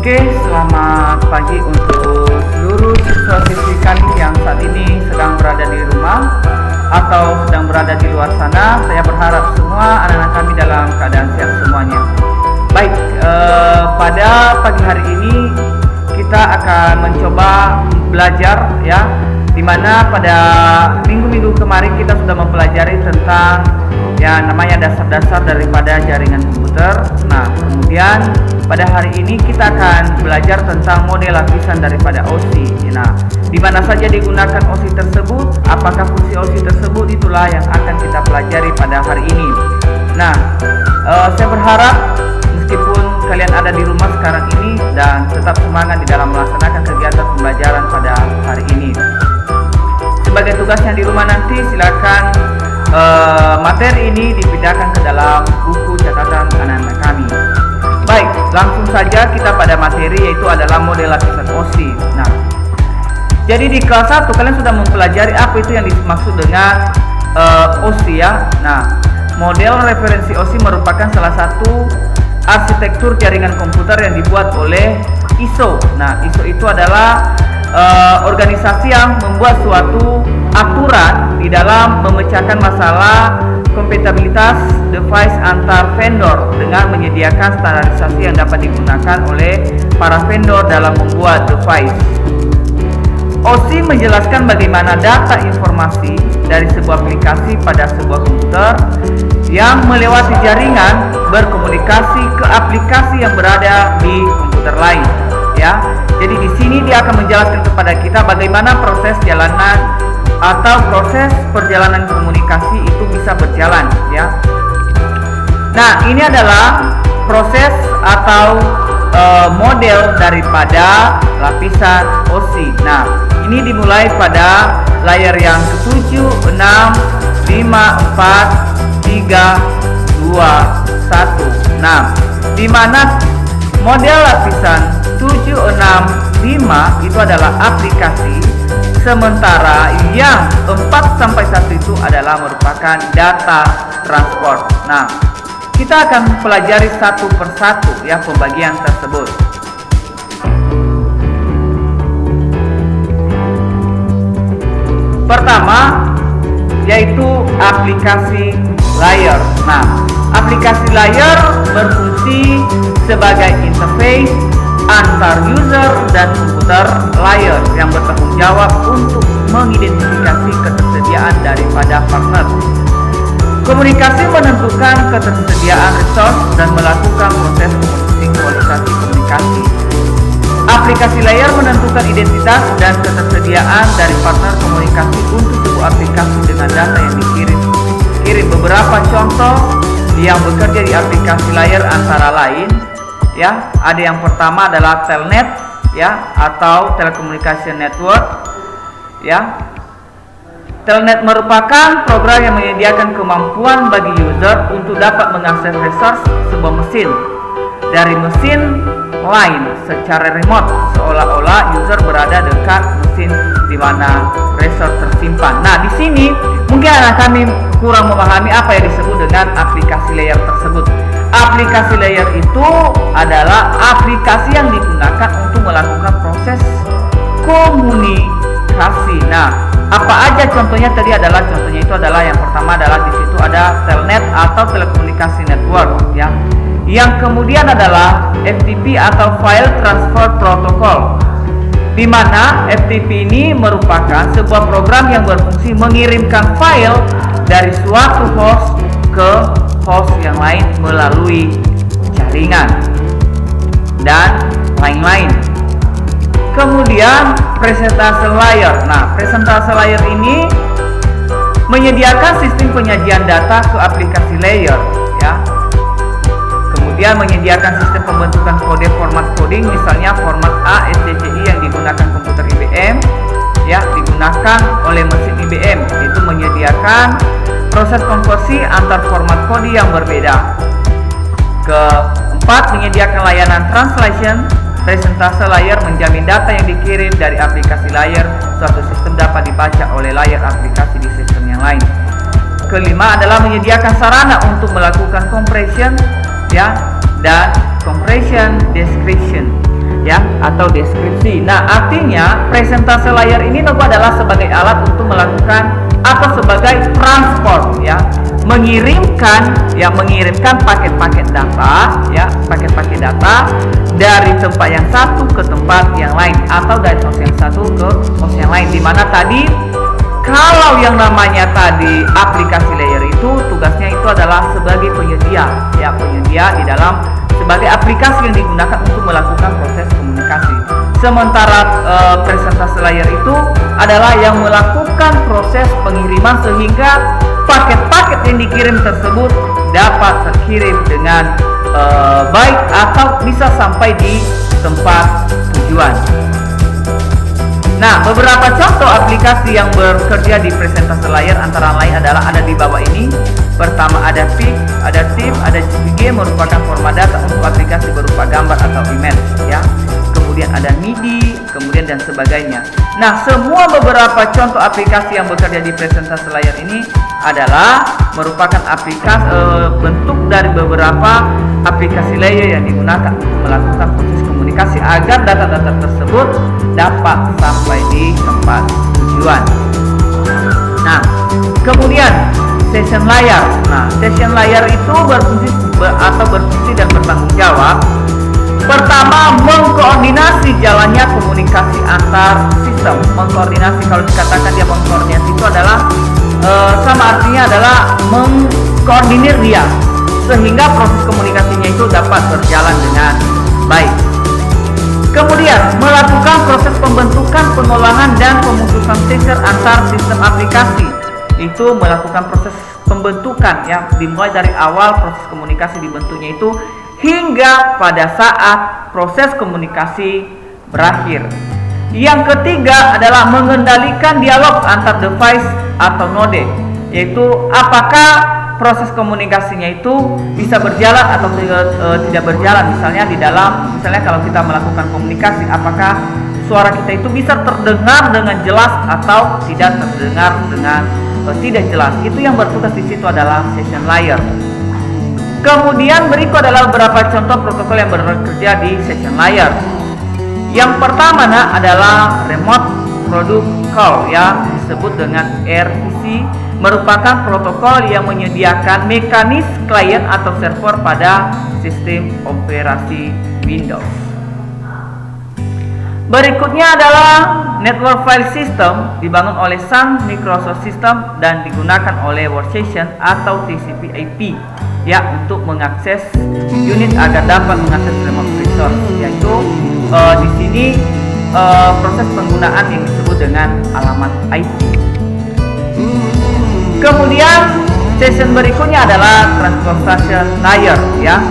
Oke, selamat pagi untuk seluruh siswa-siswi kami yang saat ini sedang berada di rumah atau sedang berada di luar sana. Saya berharap semua anak-anak kami dalam keadaan sehat semuanya. Baik, pada pagi hari ini kita akan mencoba belajar ya, dimana pada minggu-minggu kemarin kita sudah mempelajari tentang ya namanya dasar-dasar daripada jaringan komputer. Nah, kemudian pada hari ini kita akan belajar tentang model lapisan daripada OSI. Nah, di mana saja digunakan OSI tersebut, apakah fungsi OSI tersebut, itulah yang akan kita pelajari pada hari ini. Nah, saya berharap meskipun kalian ada di rumah sekarang ini dan tetap semangat di dalam melaksanakan kegiatan pembelajaran pada hari ini. Sebagai tugasnya di rumah nanti, silakan materi ini dipindahkan ke dalam buku catatan anak-anak kami. Baik, langsung saja kita pada materi, yaitu adalah model lapisan OSI. Nah, jadi di kelas 1 kalian sudah mempelajari apa itu yang dimaksud dengan OSI ya. Nah, model referensi OSI merupakan salah satu arsitektur jaringan komputer yang dibuat oleh ISO. Nah, ISO itu adalah organisasi yang membuat suatu aturan di dalam memecahkan masalah kompatibilitas device antar vendor dengan menyediakan standarisasi yang dapat digunakan oleh para vendor dalam membuat device. OSI menjelaskan bagaimana data informasi dari sebuah aplikasi pada sebuah komputer yang melewati jaringan berkomunikasi ke aplikasi yang berada di komputer lain. Ya, jadi di sini dia akan menjelaskan kepada kita bagaimana proses jalanan atau proses perjalanan komunikasi itu bisa berjalan ya. Nah, ini adalah proses atau model daripada lapisan OSI. Nah, ini dimulai pada layar yang ke-7, 6, 5, 4, 3, 2, 1. Nah, di mana model lapisan 7, 6, 5 itu adalah aplikasi, sementara yang 4 sampai 1 itu adalah merupakan data transport. Nah, kita akan pelajari satu persatu ya pembagian tersebut. Pertama yaitu aplikasi layer. Nah, aplikasi layer berfungsi sebagai interface antar user dan komputer layer yang bertanggung jawab untuk mengidentifikasi ketersediaan daripada partner. Komunikasi menentukan ketersediaan resource dan melakukan proses sinkronisasi komunikasi. Aplikasi layer menentukan identitas dan ketersediaan dari partner komunikasi untuk sebuah aplikasi dengan data yang dikirim. Beberapa contoh yang bekerja di aplikasi layer antara lain ya, ada yang pertama adalah telnet ya, atau telecommunication network ya. Telnet merupakan program yang menyediakan kemampuan bagi user untuk dapat mengakses resource sebuah mesin dari mesin lain secara remote, seolah-olah user berada dekat mesin di mana resource tersimpan. Nah, di sini mungkin anak kami kurang memahami apa yang disebut dengan aplikasi layer tersebut. Aplikasi layer itu adalah aplikasi yang digunakan untuk melakukan proses komunikasi. Nah, apa aja contohnya tadi adalah itu adalah yang pertama adalah di situ ada telnet atau telekomunikasi network ya. Yang kemudian adalah FTP atau File Transfer Protocol, di mana FTP ini merupakan sebuah program yang berfungsi mengirimkan file dari suatu host ke host yang lain melalui jaringan dan lain-lain. Kemudian presentasi layer. Nah, presentasi layer ini menyediakan sistem penyajian data ke aplikasi layer ya. Kemudian menyediakan sistem pembentukan kode format coding, misalnya format ASCII yang digunakan komputer IBM ya, digunakan oleh mesin IBM. Itu menyediakan proses konversi antar format kode yang berbeda. Keempat, menyediakan layanan translation. Presentase layer menjamin data yang dikirim dari aplikasi layer suatu sistem dapat dibaca oleh layer aplikasi di sistem yang lain. Kelima adalah menyediakan sarana untuk melakukan compression ya, dan compression description. ya, atau deskripsi. Nah, artinya presentase layar ini adalah sebagai alat untuk melakukan atau sebagai transport, ya, mengirimkan paket-paket data, ya, paket-paket data dari tempat yang satu ke tempat yang lain, atau dari host yang satu ke host yang lain. Dimana tadi kalau yang namanya tadi aplikasi layer itu tugasnya itu adalah sebagai penyedia, ya, penyedia di dalam sebagai aplikasi yang digunakan untuk melakukan proses komunikasi. Sementara presentase layar itu adalah yang melakukan proses pengiriman sehingga paket-paket yang dikirim tersebut dapat terkirim dengan baik atau bisa sampai di tempat tujuan. Nah, beberapa contoh aplikasi yang bekerja di presentase layar antara lain adalah ada di bawah ini. Pertama ada PIC, ada TIFF, ada JPG merupakan format data untuk aplikasi berupa gambar atau image, ya. Kemudian ada MIDI, kemudian dan sebagainya. Nah, semua beberapa contoh aplikasi yang bekerja di presentase layar ini adalah merupakan aplikasi bentuk dari beberapa aplikasi layer yang digunakan untuk melakukan proses komunikasi agar data-data tersebut dapat sampai di tempat tujuan. Nah, kemudian session layar. Nah, session layar itu berfungsi dan bertanggung jawab. Pertama, mengkoordinasi jalannya komunikasi antar sistem. Mengkoordinasi, kalau dikatakan dia mengkoordinasi itu adalah sama artinya adalah mengkoordinir dia sehingga proses komunikasinya itu dapat berjalan dengan baik. Kemudian melakukan proses pembentukan, pengolahan dan pemutusan session antar sistem aplikasi. Itu melakukan proses pembentukan yang dimulai dari awal proses komunikasi dibentuknya itu hingga pada saat proses komunikasi berakhir. Yang ketiga adalah mengendalikan dialog antar device atau node, yaitu apakah proses komunikasinya itu bisa berjalan atau tidak berjalan. Misalnya kalau kita melakukan komunikasi, apakah suara kita itu bisa terdengar dengan jelas atau tidak terdengar dengan tidak jelas. Itu yang bertugas di situ adalah session layer. Kemudian berikut adalah beberapa contoh protokol yang bekerja di session layer. Yang pertama adalah remote protocol yang disebut dengan RPC, merupakan protokol yang menyediakan mekanisme klien atau server pada sistem operasi Windows. Berikutnya adalah Network File System, dibangun oleh Sun Microsoft System dan digunakan oleh Workstation atau TCP/IP, ya, untuk mengakses unit agar dapat mengakses remote resource, yaitu di sini proses penggunaan yang disebut dengan alamat IP. Kemudian session berikutnya adalah transportation layer, ya.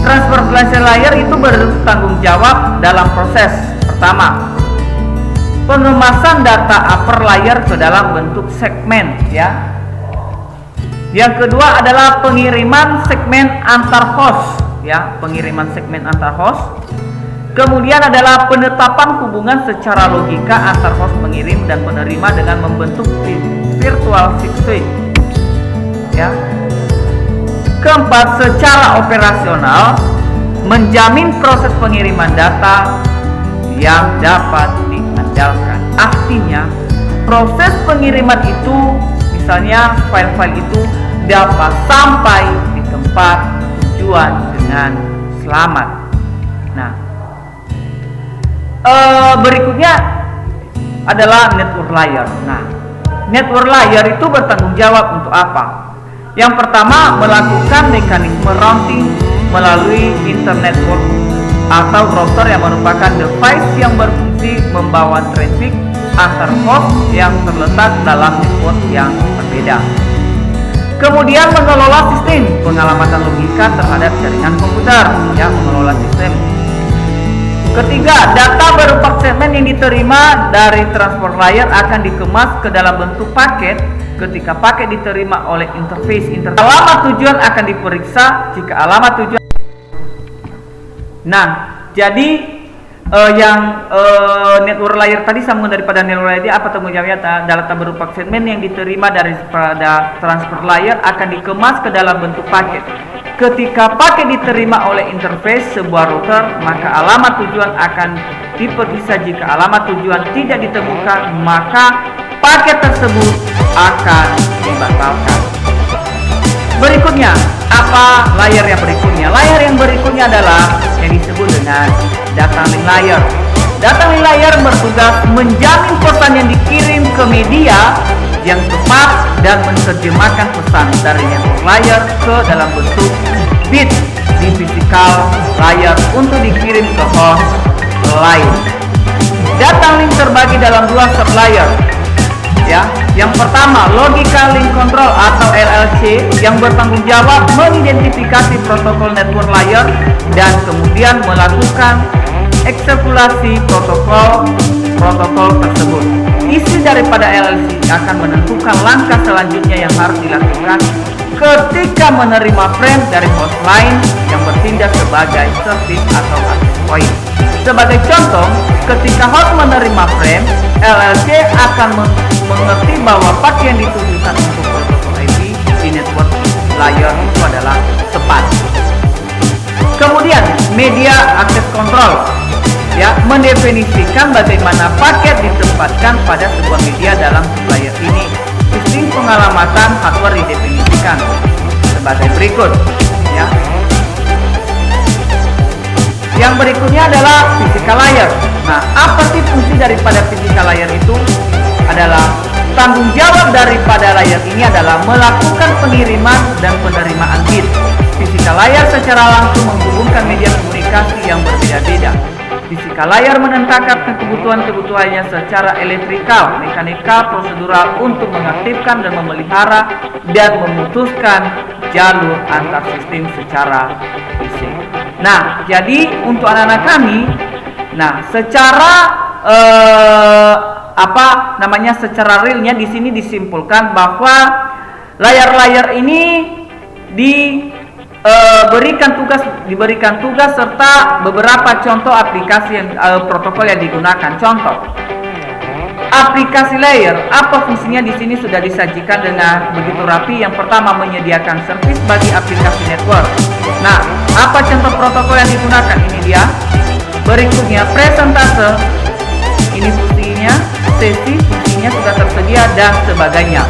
Transportation layer itu bertanggung jawab dalam proses pertama, pengemasan data upper layer ke dalam bentuk segmen, ya. Yang kedua adalah pengiriman segmen antar host, ya, pengiriman segmen antar host. Kemudian adalah penetapan hubungan secara logika antar host pengirim dan penerima dengan membentuk virtual switch, ya. Keempat, secara operasional menjamin proses pengiriman data yang dapat diandalkan. Artinya, proses pengiriman itu, misalnya file-file itu dapat sampai di tempat tujuan dengan selamat. Nah, berikutnya adalah network layer. Nah, network layer itu bertanggung jawab untuk apa? Yang pertama, melakukan mekanisme routing melalui internet network atau router yang merupakan device yang berfungsi membawa traffic antar host yang terletak dalam network yang berbeda. Kemudian mengelola sistem pengalamatan logika terhadap jaringan komputer, ya, mengelola sistem. Ketiga, data berupa segmen yang diterima dari transport layer akan dikemas ke dalam bentuk paket. Ketika paket diterima oleh interface alamat tujuan akan diperiksa jika alamat tujuan. Nah, jadi network layer tadi sambungan daripada network layer apa tanggung jawabnya? Data berupa segmen yang diterima dari pada transport layer akan dikemas ke dalam bentuk paket. ketika paket diterima oleh interface sebuah router, maka alamat tujuan akan diperiksa. Jika alamat tujuan tidak ditemukan, maka paket tersebut akan dibatalkan. Berikutnya, apa layer yang berikutnya? Layer yang berikutnya adalah yang disebut dengan data link layer. Data link layer bertugas menjamin pesan yang dikirim ke media yang tepat dan menerjemahkan pesan dari network layer ke dalam bentuk bit di physical layer untuk dikirim ke host lain. Data link terbagi dalam dua sublayer. Ya, yang pertama Logical Link Control atau LLC yang bertanggung jawab mengidentifikasi protokol network layer dan kemudian melakukan eksekusi protokol tersebut. Isi daripada LLC akan menentukan langkah selanjutnya yang harus dilakukan ketika menerima frame dari host lain yang bertindak sebagai service atau access point. Sebagai contoh, ketika host menerima frame, LLC akan mengerti bahwa paket yang ditujukan untuk protokol IP di network layer itu adalah tepat. Kemudian, media access control ya mendefinisikan bagaimana paket ditempatkan pada sebuah media dalam sublayer ini. Sistem pengalamatan hardware didefinisikan sebagai berikut ya. Yang berikutnya adalah physical layer. Nah, apa sih fungsi daripada physical layer itu? Adalah tanggung jawab daripada layer ini adalah melakukan pengiriman dan penerimaan bit. Physical layer secara langsung menghubungkan media komunikasi yang berbeda-beda. Physical layer menentukan kebutuhan-kebutuhannya secara elektrikal, mekanikal, prosedural untuk mengaktifkan dan memelihara dan memutuskan jalur antar sistem secara fisik. Nah, jadi untuk anak-anak kami, secara secara realnya di sini disimpulkan bahwa layar-layar ini diberikan tugas serta beberapa contoh aplikasi yang protokol yang digunakan. Contoh aplikasi layer, apa fungsinya di sini sudah disajikan dengan begitu rapi. Yang pertama, menyediakan servis bagi aplikasi network. Nah, apa contoh protokol yang digunakan? Ini dia. Berikutnya presentase, ini fungsinya, sesi fungsinya sudah tersedia dan sebagainya.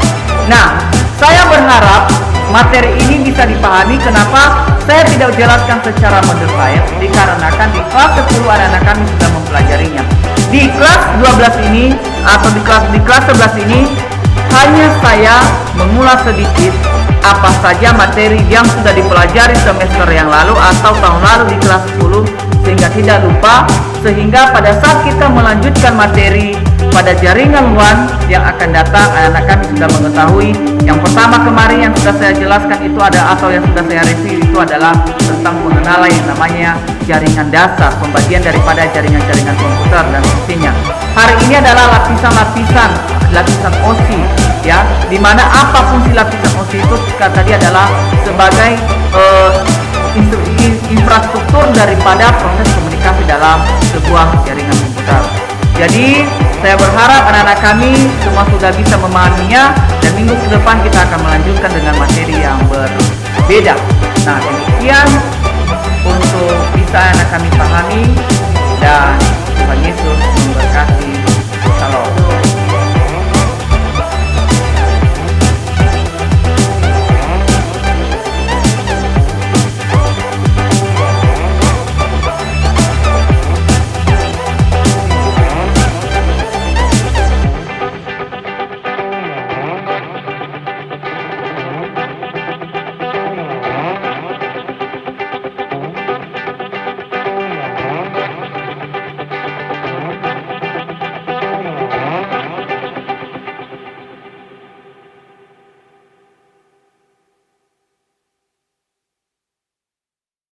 Nah, saya berharap materi ini bisa dipahami. Kenapa saya tidak jelaskan secara mendetail? Dikarenakan di kelas 10 anak-anak kami sudah mempelajarinya. Di kelas 12 ini atau di kelas 11 ini hanya saya mengulas sedikit apa saja materi yang sudah dipelajari semester yang lalu atau tahun lalu di kelas 10 sehingga tidak lupa, sehingga pada saat kita melanjutkan materi pada jaringan WAN yang akan datang, anak-anak kami sudah mengetahui. Yang pertama kemarin yang sudah saya jelaskan itu ada atau yang sudah saya review itu adalah tentang pengenalan yang namanya jaringan dasar, pembagian daripada jaringan-jaringan komputer dan fungsinya. Hari ini adalah lapisan OSI ya, dimana apa fungsi lapisan OSI itu tadi adalah sebagai infrastruktur daripada proses komunikasi dalam sebuah jaringan komputer. Jadi saya berharap anak-anak kami semua sudah bisa memahaminya, dan minggu ke depan kita akan melanjutkan dengan materi yang berbeda. Nah, demikian untuk bisa anak kami pahami, dan Tuhan Yesus memberkati.